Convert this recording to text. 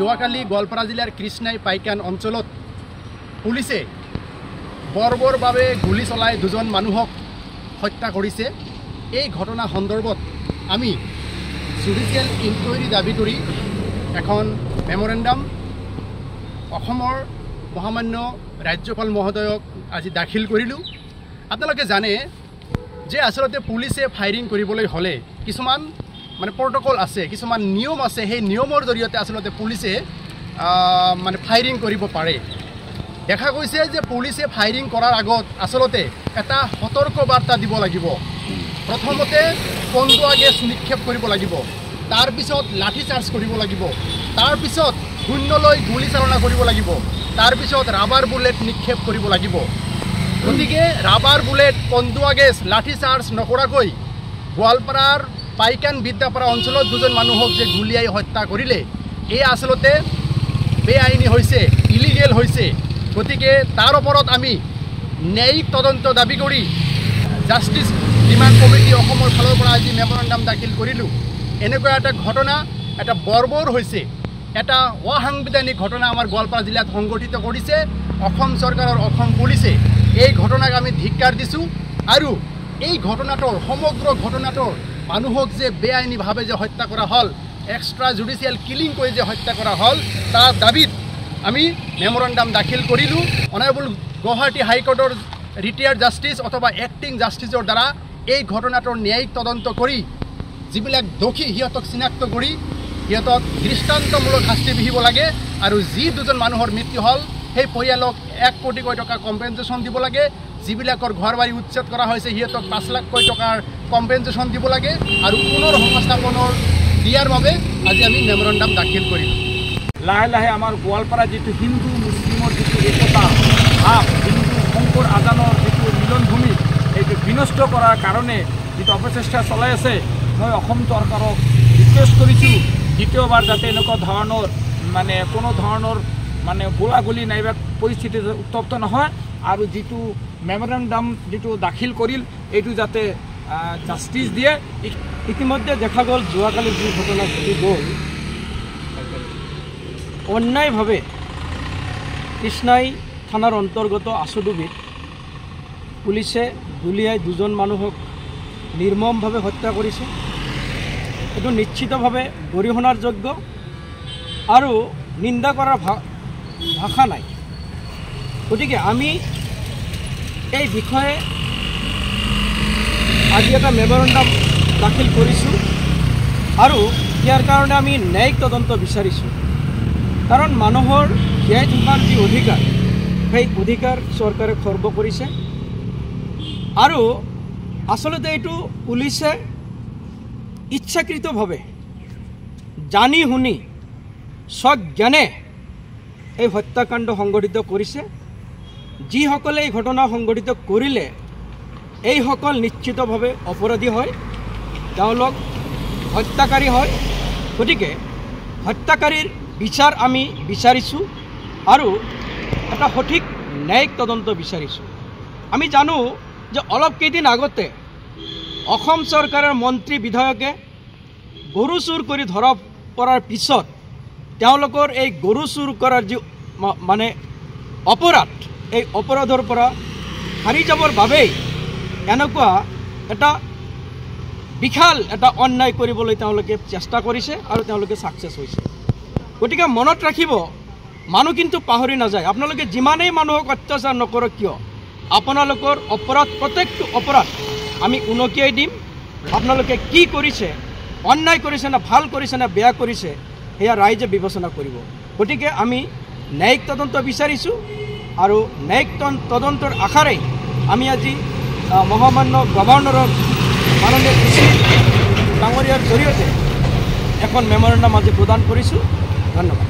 যোৱাকালি গোৱালপাৰা জিলাৰ কৃষ্ণাই পাইকান অঞ্চলত পুলিচে বৰ্বৰভাৱে গুলি চলাই দুজন মানুহক হত্যা কৰিছে। এই ঘটনা সন্দৰ্ভত আমি জুডিচিয়েল ইনকুৱাৰী দাবী কৰি এখন মেমৰেণ্ডাম অসমৰ মহামান্য ৰাজ্যপাল মহোদয়ক আজি দাখিল কৰিলোঁ। আপোনালোকে জানে যে আচলতে পুলিচে ফায়াৰিং কৰিবলৈ হ'লে কিছুমান প্ৰোটোকল আছে, কিছুমান নিয়ম আছে। সেই নিয়মৰ জৰিয়তে আচলতে পুলিচে ফায়াৰিং কৰিব পাৰে। দেখা গৈছে যে পুলিচে ফায়াৰিং কৰাৰ আগত আচলতে এটা সতৰ্ক বাৰ্তা দিব লাগিব। প্ৰথমতে কন্দুৱা গেছ নিক্ষেপ কৰিব লাগিব, তাৰপিছত লাঠি চাৰ্জ কৰিব লাগিব, তাৰপিছত শূন্যলৈ গুলীচালনা কৰিব লাগিব, তাৰপিছত ৰাবাৰ বুলেট নিক্ষেপ কৰিব লাগিব। গতিকে ৰাবাৰ বুলেট, কন্দুৱা গেছ, লাঠি চাৰ্জ নকৰাকৈ গোৱালপাৰাৰ পাইকান বিদ্যাপাৰা অঞ্চলত দুজন মানুহক যে গুলিয়াই হত্যা কৰিলে, এই আচলতে বেআইনী হৈছে, ইলিগেল হৈছে। গতিকে তাৰ ওপৰত আমি ন্যায়িক তদন্ত দাবী কৰি জাষ্টিচ ডিমাণ্ড কমিটি অসমৰ ফালৰ পৰা আজি মেমৰেণ্ডাম দাখিল কৰিলোঁ। এনেকুৱা এটা ঘটনা, এটা বৰ্বৰ হৈছে, এটা অসাংবিধানিক ঘটনা আমাৰ গোৱালপাৰা জিলাত সংঘটিত কৰিছে অসম চৰকাৰৰ অসম পুলিচে। এই ঘটনাক আমি ধিক্কাৰ দিছোঁ আৰু এই ঘটনাটোৰ সমগ্ৰ ঘটনাটোৰ মানুহক যে বেআইনীভাৱে যে হত্যা কৰা হ'ল, এক্সট্ৰা জুডিচিয়েল কিলিং কৰি যে হত্যা কৰা হ'ল, তাৰ দাবীত আমি মেমৰেণ্ডাম দাখিল কৰিলোঁ। অনাৰেবল গুৱাহাটী হাইকোৰ্টৰ ৰিটায়াৰ্ড জাষ্টিছ অথবা এক্টিং জাষ্টিছৰ দ্বাৰা এই ঘটনাটোৰ ন্যায়িক তদন্ত কৰি যিবিলাক দোষী সিহঁতক চিনাক্ত কৰি সিহঁতক দৃষ্টান্তমূলক শাস্তি বিহিব লাগে। আৰু যি দুজন মানুহৰ মৃত্যু হ'ল সেই পৰিয়ালক 1 কোটিকৈ টকা কম্পেনচেশ্যন দিব লাগে। যিবিলাকৰ ঘৰ বাৰী উচ্ছেদ কৰা হৈছে সিহঁতক 5 লাখকৈ টকাৰ কম্পেনচেশ্যন দিব লাগে। আৰু পুনৰ সংস্থাপনৰ দিয়াৰ বাবে আজি আমি মেমৰেণ্ডাম দাখিল কৰিলোঁ। লাহে লাহে আমাৰ গোৱালপাৰা যিটো হিন্দু মুছলিমৰ যিটো একতা ভাৱ, হিন্দু শংকৰ আজানৰ যিটো মিলনভূমি, এইটো বিনষ্ট কৰাৰ কাৰণে যিটো অপচেষ্টা চলাই আছে, মই অসম চৰকাৰক ৰিকুৱেষ্ট কৰিছোঁ দ্বিতীয়বাৰ যাতে এনেকুৱা ধৰণৰ কোনো ধৰণৰ গোলাগুলি নাইবা পৰিস্থিতি উত্তপ্ত নহয়। আৰু যিটো মেমৰেণ্ডাম যিটো দাখিল কৰিল, এইটো যাতে জাষ্টিচ দিয়ে। ইতিমধ্যে দেখা গ'ল যোৱাকালি যি ঘটনা ঘটি গ'ল, অন্যায়ভাৱে কৃষ্ণাই থানাৰ অন্তৰ্গত আচুডুবিত পুলিচে গুলিয়াই দুজন মানুহক নিৰ্মমভাৱে হত্যা কৰিছে। এইটো নিশ্চিতভাৱে গৰিহণাৰ যোগ্য আৰু নিন্দা কৰাৰ ভাষা নাই। গতিকে আমি এই বিষয়ে আজি এটা মেমৰেণ্ডাম দাখিল কৰিছোঁ আৰু ইয়াৰ কাৰণে আমি ন্যায়িক তদন্ত বিচাৰিছোঁ। কাৰণ মানুহৰ জীয়াই থকাৰ যি অধিকাৰ, সেই অধিকাৰ চৰকাৰে খৰ্ব কৰিছে। আৰু আচলতে এইটো পুলিচে ইচ্ছাকৃতভাৱে জানি শুনি স্বজ্ঞানে এই হত্যাকাণ্ড সংঘটিত কৰিছে। যিসকলে এই ঘটনা সংঘটিত কৰিলে এইসকল নিশ্চিতভাৱে অপৰাধী হয়, তেওঁলোক হত্যাকাৰী হয়। গতিকে হত্যাকাৰীৰ বিচাৰ আমি বিচাৰিছোঁ আৰু এটা সঠিক ন্যায়িক তদন্ত বিচাৰিছোঁ। আমি জানো যে অলপ কেইদিন আগতে অসম চৰকাৰৰ মন্ত্ৰী বিধায়কে গৰু চুৰ কৰি ধৰা পৰাৰ পিছত তেওঁলোকৰ এই গৰু চুৰ কৰাৰ যি অপৰাধ, এই অপৰাধৰ পৰা হাৰি যাবৰ বাবেই এনেকুৱা এটা বিশাল এটা অন্যায় কৰিবলৈ তেওঁলোকে চেষ্টা কৰিছে আৰু তেওঁলোকে ছাকচেছ হৈছে। গতিকে মনত ৰাখিব, মানুহ কিন্তু পাহৰি নাযায়। আপোনালোকে যিমানেই মানুহক অত্যাচাৰ নকৰক কিয়, আপোনালোকৰ অপৰাধ, প্ৰত্যেকটো অপৰাধ আমি উনকিয়াই দিম। আপোনালোকে কি কৰিছে, অন্যায় কৰিছে নে ভাল কৰিছে নে বেয়া কৰিছে, সেয়া ৰাইজে বিবেচনা কৰিব। গতিকে আমি ন্যায়িক তদন্ত বিচাৰিছোঁ আৰু ন্যায়িক তদন্তৰ আশাৰেই আমি আজি মহামান্য গভৰ্ণৰৰ মাননীয় কৃষি ডাঙৰীয়াৰ জৰিয়তে এখন মেমৰেণ্ডাম আজি প্ৰদান কৰিছোঁ। ধন্যবাদ।